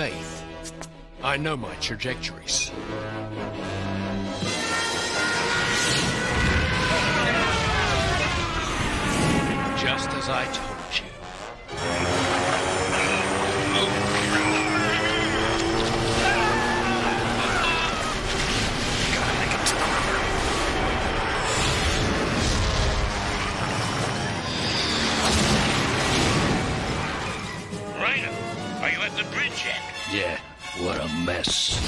faith. I know my trajectories. Just as I told you. Rhino, are you at the bridge yet? Yeah, what a mess.